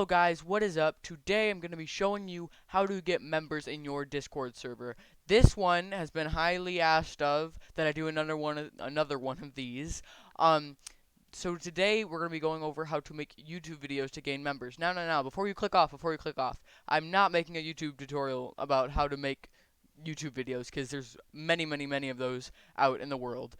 Hello guys, what is up? Today I'm going to be showing you how to get members in your Discord server. This one has been highly asked of that I do another one of these. Um so today we're going to be going over how to make YouTube videos to gain members. Now, before you click off, I'm not making a YouTube tutorial about how to make YouTube videos because there's many of those out in the world.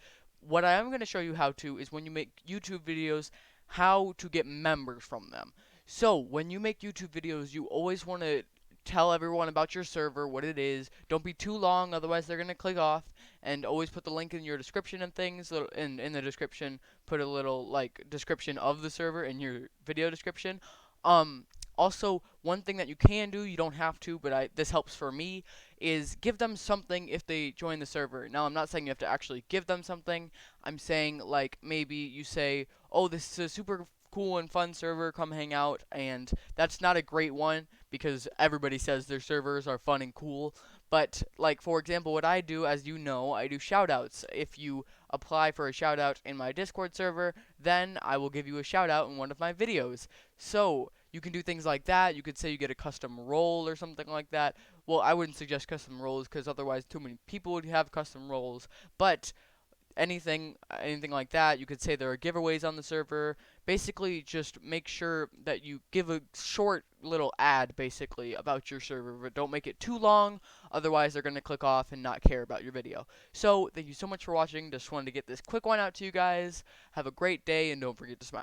What I am going to show you how to is when you make YouTube videos, how to get members from them. So, when you make YouTube videos, you always want to tell everyone about your server, what it is. Don't be too long, otherwise they're going to click off. And always put the link in your description and things. In the description, put a little like description of the server in your video description. Um, Also, one thing that you can do, you don't have to, but this helps for me, is give them something if they join the server. Now, I'm not saying you have to actually give them something. I'm saying, like, maybe you say, oh, this is a super cool and fun server, come hang out, and that's not a great one because everybody says their servers are fun and cool. But, like, for example, what I do, as you know, I do shoutouts. If you apply for a shoutout in my Discord server, then I will give you a shoutout in one of my videos. So, you can do things like that. You could say you get a custom role or something like that. Well, I wouldn't suggest custom roles because otherwise too many people would have custom roles. But anything like that, you could say there are giveaways on the server. Basically, just make sure that you give a short little ad basically about your server, but don't make it too long. Otherwise, they're going to click off and not care about your video. So, thank you so much for watching. Just wanted to get this quick one out to you guys. Have a great day and don't forget to smile.